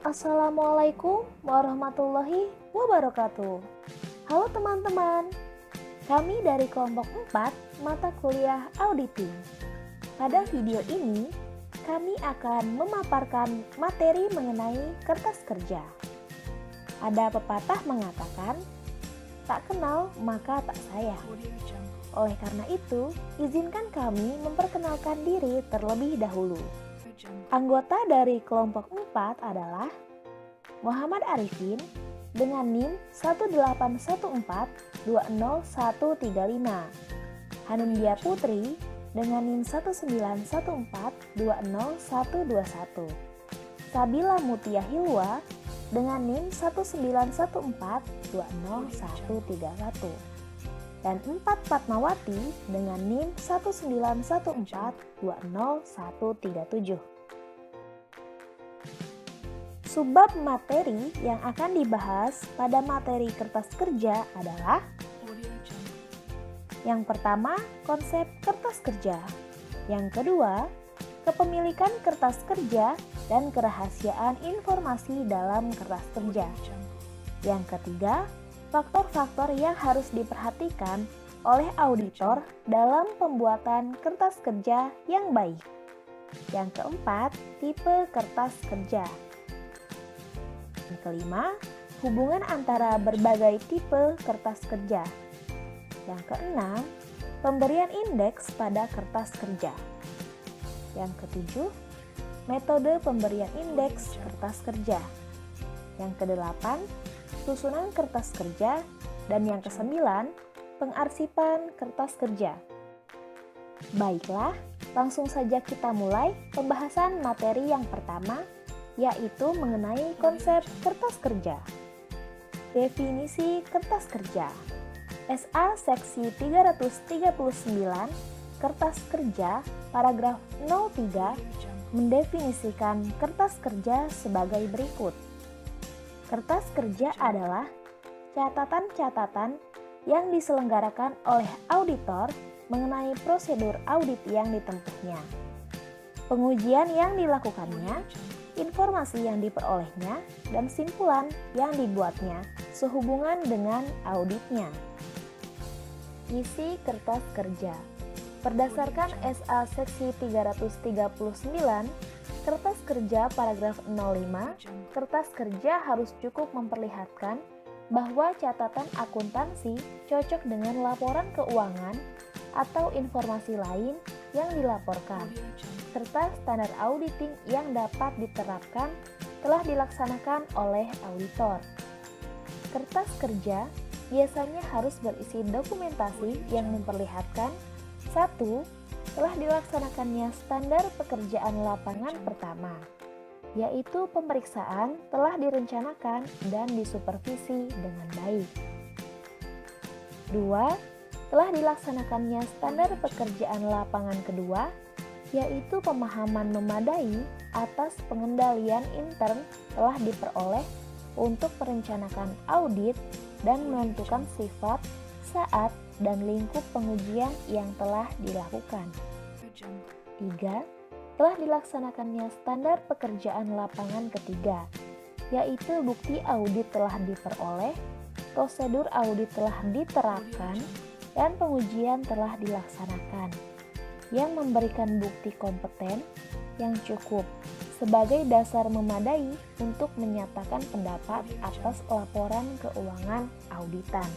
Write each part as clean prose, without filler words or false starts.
Assalamualaikum warahmatullahi wabarakatuh. Halo teman-teman, kami dari kelompok 4 mata kuliah auditing. Pada video ini, kami akan memaparkan materi mengenai kertas kerja. Ada pepatah mengatakan, tak kenal maka tak sayang. Oleh karena itu, izinkan kami memperkenalkan diri terlebih dahulu. Anggota dari kelompok 4 adalah Muhammad Arifin dengan NIM 181420135, Hanundia Putri dengan NIM 191420121, Sabila Mutia Hilwa dengan NIM 191420131, dan 4 Fatmawati dengan NIM 191420137. Subbab materi yang akan dibahas pada materi kertas kerja adalah yang pertama, konsep kertas kerja. Yang kedua, kepemilikan kertas kerja dan kerahasiaan informasi dalam kertas kerja. Yang ketiga, faktor-faktor yang harus diperhatikan oleh auditor dalam pembuatan kertas kerja yang baik. Yang keempat, tipe kertas kerja. Yang kelima, hubungan antara berbagai tipe kertas kerja. Yang keenam, pemberian indeks pada kertas kerja. Yang ketujuh, metode pemberian indeks kertas kerja. Yang kedelapan, susunan kertas kerja. Dan yang kesembilan, pengarsipan kertas kerja. Baiklah, langsung saja kita mulai pembahasan materi yang pertama, yaitu mengenai konsep kertas kerja. Definisi kertas kerja. SA seksi 339 kertas kerja paragraf 03 mendefinisikan kertas kerja sebagai berikut. Kertas kerja adalah catatan-catatan yang diselenggarakan oleh auditor mengenai prosedur audit yang ditempuhnya, pengujian yang dilakukannya, informasi yang diperolehnya, dan simpulan yang dibuatnya sehubungan dengan auditnya. Isi kertas kerja. Berdasarkan SA seksi 339, kertas kerja paragraf 05, kertas kerja harus cukup memperlihatkan bahwa catatan akuntansi cocok dengan laporan keuangan atau informasi lain yang dilaporkan, serta standar auditing yang dapat diterapkan telah dilaksanakan oleh auditor. Kertas kerja biasanya harus berisi dokumentasi yang memperlihatkan 1. Telah dilaksanakannya standar pekerjaan lapangan pertama, yaitu pemeriksaan telah direncanakan dan disupervisi dengan baik. 2. Telah dilaksanakannya standar pekerjaan lapangan kedua, yaitu pemahaman memadai atas pengendalian intern telah diperoleh untuk merencanakan audit dan menentukan sifat, saat, dan lingkup pengujian yang telah dilakukan. 3. Telah dilaksanakannya standar pekerjaan lapangan ketiga, yaitu bukti audit telah diperoleh, prosedur audit telah diterapkan, dan pengujian telah dilaksanakan, yang memberikan bukti kompeten yang cukup sebagai dasar memadai untuk menyatakan pendapat atas laporan keuangan auditan.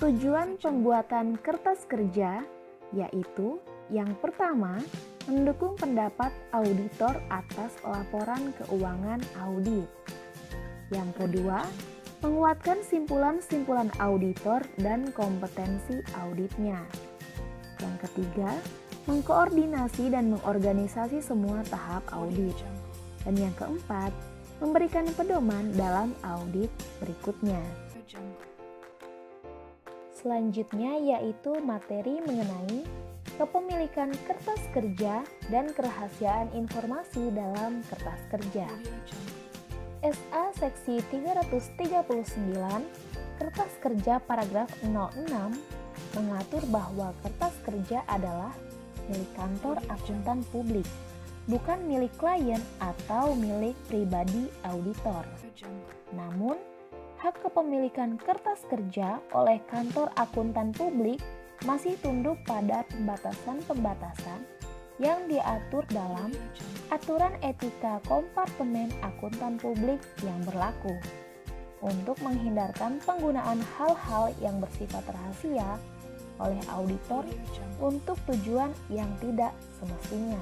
Tujuan pembuatan kertas kerja yaitu yang pertama, mendukung pendapat auditor atas laporan keuangan audit. Yang kedua, menguatkan simpulan-simpulan auditor dan kompetensi auditnya. Yang ketiga, mengkoordinasi dan mengorganisasi semua tahap audit. Dan yang keempat, memberikan pedoman dalam audit berikutnya. Selanjutnya yaitu materi mengenai kepemilikan kertas kerja dan kerahasiaan informasi dalam kertas kerja. SA seksi 339 kertas kerja paragraf 06 mengatur bahwa kertas kerja adalah milik kantor akuntan publik bukan milik klien atau milik pribadi auditor. Namun, hak kepemilikan kertas kerja oleh kantor akuntan publik masih tunduk pada pembatasan-pembatasan yang diatur dalam Aturan Etika Kompartemen Akuntan Publik yang berlaku untuk menghindarkan penggunaan hal-hal yang bersifat rahasia oleh auditor untuk tujuan yang tidak semestinya.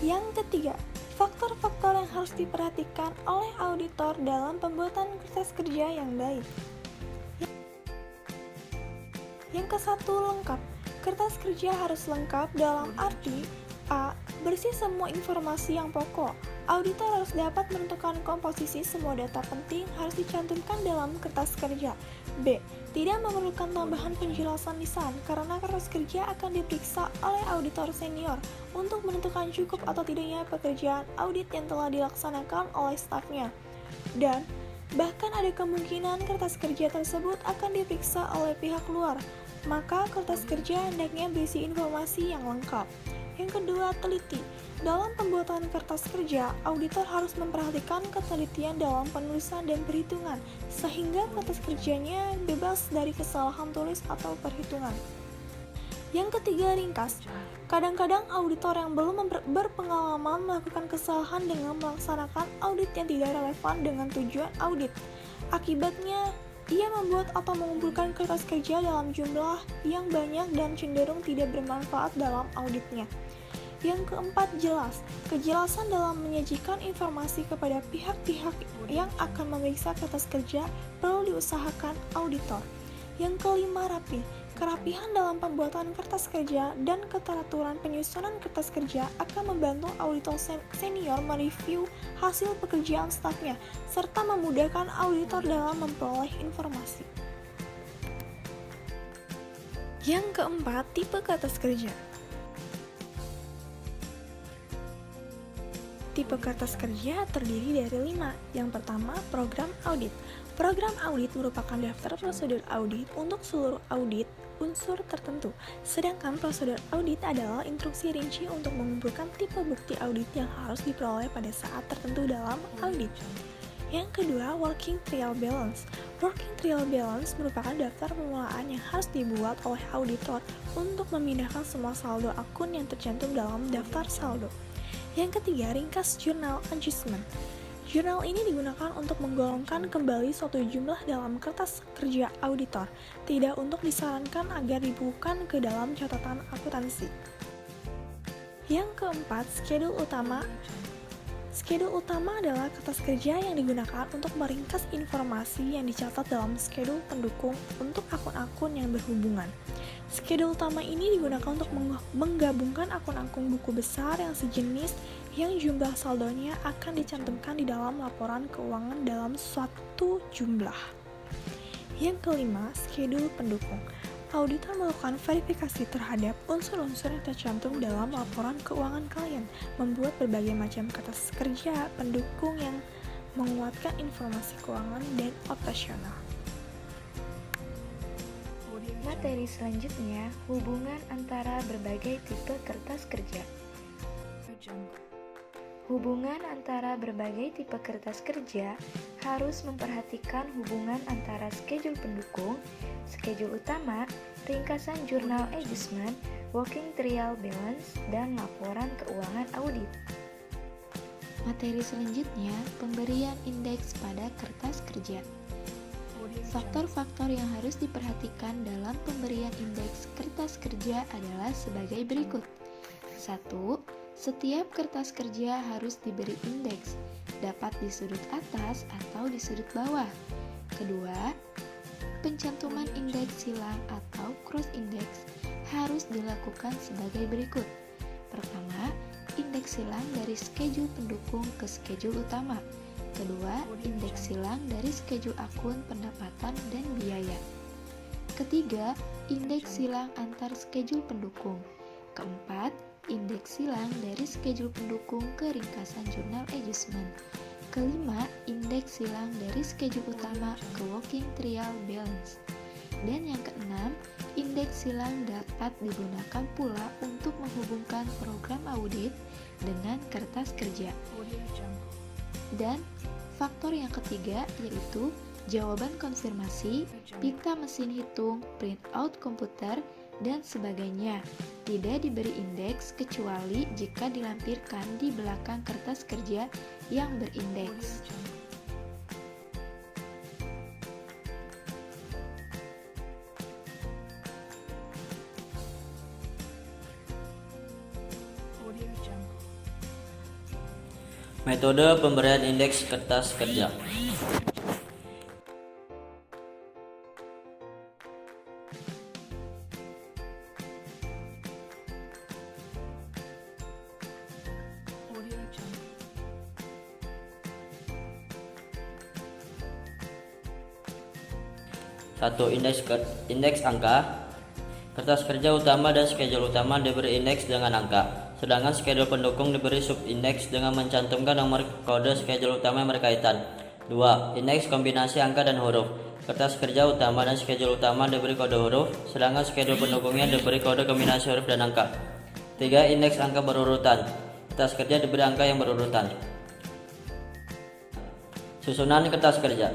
Yang ketiga, faktor-faktor yang harus diperhatikan oleh auditor dalam pembuatan kertas kerja yang baik. Yang ke-1, lengkap. Kertas kerja harus lengkap dalam arti A. Bersih semua informasi yang pokok. Auditor harus dapat menentukan komposisi semua data penting harus dicantumkan dalam kertas kerja. B. Tidak memerlukan tambahan penjelasan lisan karena kertas kerja akan diperiksa oleh auditor senior untuk menentukan cukup atau tidaknya pekerjaan audit yang telah dilaksanakan oleh stafnya. Dan bahkan ada kemungkinan kertas kerja tersebut akan diperiksa oleh pihak luar, maka kertas kerja hendaknya berisi informasi yang lengkap. Yang kedua, teliti. Dalam pembuatan kertas kerja, auditor harus memperhatikan ketelitian dalam penulisan dan perhitungan, sehingga kertas kerjanya bebas dari kesalahan tulis atau perhitungan. Yang ketiga, ringkas. Kadang-kadang auditor yang belum berpengalaman melakukan kesalahan dengan melaksanakan audit yang tidak relevan dengan tujuan audit. Akibatnya, ia membuat atau mengumpulkan kertas kerja dalam jumlah yang banyak dan cenderung tidak bermanfaat dalam auditnya. Yang keempat, jelas. Kejelasan dalam menyajikan informasi kepada pihak-pihak yang akan memeriksa kertas kerja perlu diusahakan auditor. Yang kelima, rapi. Kerapihan dalam pembuatan kertas kerja dan keteraturan penyusunan kertas kerja akan membantu auditor senior mereview hasil pekerjaan stafnya, serta memudahkan auditor dalam memperoleh informasi. Yang keempat, tipe kertas kerja. Tipe kertas kerja terdiri dari 5. Yang pertama, program audit. Program audit merupakan daftar prosedur audit untuk seluruh audit unsur tertentu. Sedangkan prosedur audit adalah instruksi rinci untuk mengumpulkan tipe bukti audit yang harus diperoleh pada saat tertentu dalam audit. Yang kedua, working trial balance. Working trial balance merupakan daftar permulaan yang harus dibuat oleh auditor untuk memindahkan semua saldo akun yang tercantum dalam daftar saldo. Yang ketiga, ringkas journal adjustment. Jurnal ini digunakan untuk menggolongkan kembali suatu jumlah dalam kertas kerja auditor, tidak untuk disarankan agar dibukukan ke dalam catatan akuntansi. Yang keempat, schedule utama. Schedule utama adalah kertas kerja yang digunakan untuk meringkas informasi yang dicatat dalam schedule pendukung untuk akun-akun yang berhubungan. Schedule utama ini digunakan untuk menggabungkan akun-akun buku besar yang sejenis yang jumlah saldonya akan dicantumkan di dalam laporan keuangan dalam suatu jumlah. Yang kelima, schedule pendukung. Auditor melakukan verifikasi terhadap unsur-unsur yang tercantum dalam laporan keuangan klien, membuat berbagai macam kertas kerja pendukung yang menguatkan informasi keuangan dan operasional. Materi selanjutnya, hubungan antara berbagai tipe kertas kerja. Hubungan antara berbagai tipe kertas kerja harus memperhatikan hubungan antara schedule pendukung, schedule utama, ringkasan jurnal adjustment, working trial balance, dan laporan keuangan audit. Materi selanjutnya, pemberian indeks pada kertas kerja. Faktor-faktor yang harus diperhatikan dalam pemberian indeks kertas kerja adalah sebagai berikut. 1. Setiap kertas kerja harus diberi indeks, dapat di sudut atas atau di sudut bawah. Kedua, pencantuman indeks silang atau cross index harus dilakukan sebagai berikut. Pertama, indeks silang dari schedule pendukung ke schedule utama. Kedua, indeks silang dari schedule akun pendapatan dan biaya. Ketiga, indeks silang antar schedule pendukung. Keempat, indeks silang dari schedule pendukung ke ringkasan jurnal adjustment. Kelima, indeks silang dari schedule utama ke working trial balance. Dan yang keenam, indeks silang dapat digunakan pula untuk menghubungkan program audit dengan kertas kerja. Dan faktor yang ketiga yaitu jawaban konfirmasi, pita mesin hitung, printout komputer, dan sebagainya. Tidak diberi indeks kecuali jika dilampirkan di belakang kertas kerja yang berindeks. Metode pemberian indeks kertas kerja. Satu, indeks angka. Kertas kerja utama dan schedule utama diberi indeks dengan angka, sedangkan schedule pendukung diberi subindeks dengan mencantumkan nomor kode schedule utama yang berkaitan. 2. Indeks kombinasi angka dan huruf. Kertas kerja utama dan schedule utama diberi kode huruf, sedangkan schedule pendukungnya diberi kode kombinasi huruf dan angka. 3. Indeks angka berurutan. Kertas kerja diberi angka yang berurutan. Susunan kertas kerja.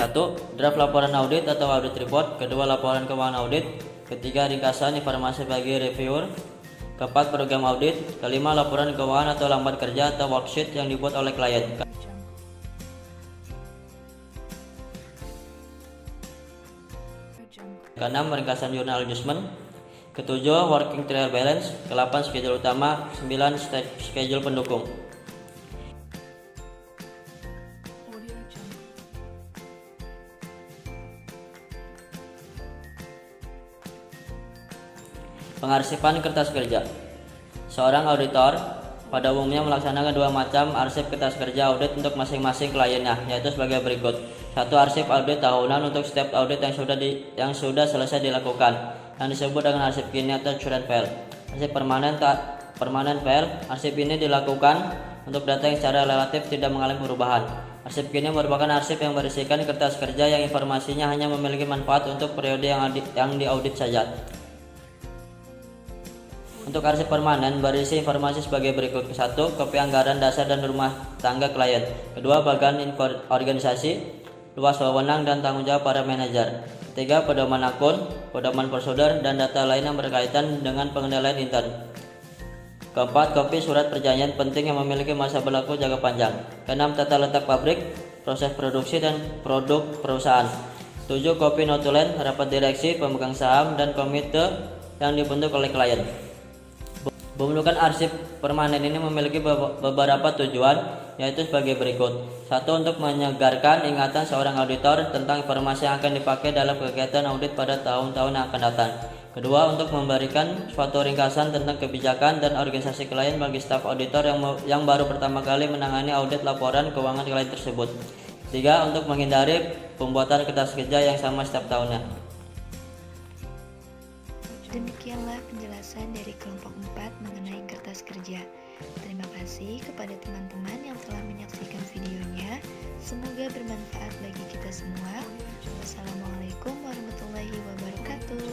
Satu, draft laporan audit atau audit report. Kedua, laporan keuangan audit. Ketiga, ringkasan informasi bagi reviewer. Keempat, program audit. Kelima, laporan keuangan atau lambat kerja atau worksheet yang dibuat oleh klien. Keenam, ringkasan jurnal adjustment. Ketujuh, working trial balance. Ke-8, schedule utama. 9, schedule pendukung. Pengarsipan kertas kerja. Seorang auditor pada umumnya melaksanakan dua macam arsip kertas kerja audit untuk masing-masing kliennya, yaitu sebagai berikut. 1. Arsip audit tahunan untuk setiap audit yang sudah selesai dilakukan, yang disebut dengan arsip kini atau current file. Arsip permanen file. Arsip ini dilakukan untuk data yang secara relatif tidak mengalami perubahan. Arsip kini merupakan arsip yang berisikan kertas kerja yang informasinya hanya memiliki manfaat untuk periode yang diaudit saja. Untuk arsip permanen berisi informasi sebagai berikut. 1. Kopi anggaran dasar dan rumah tangga klien. 2. Bagian organisasi, luas wewenang dan tanggung jawab para manajer. 3. Pedoman akun, pedoman prosedur, dan data lain yang berkaitan dengan pengendalian intern. 4. Kopi surat perjanjian penting yang memiliki masa berlaku jangka panjang. 6. Tata letak pabrik, proses produksi, dan produk perusahaan. 7. Kopi notulen, rapat direksi, pemegang saham, dan komite yang dibentuk oleh klien. Pembentukan arsip permanen ini memiliki beberapa tujuan, yaitu sebagai berikut. 1. Untuk menyegarkan ingatan seorang auditor tentang informasi yang akan dipakai dalam kegiatan audit pada tahun-tahun yang akan datang. 2. Untuk memberikan suatu ringkasan tentang kebijakan dan organisasi klien bagi staf auditor yang baru pertama kali menangani audit laporan keuangan klien tersebut. 3. Untuk menghindari pembuatan kertas kerja yang sama setiap tahunnya. Demikianlah penjelasan dari kelompok 4 mengenai kertas kerja. Terima kasih kepada teman-teman yang telah menyaksikan videonya. Semoga bermanfaat bagi kita semua. Wassalamualaikum warahmatullahi wabarakatuh.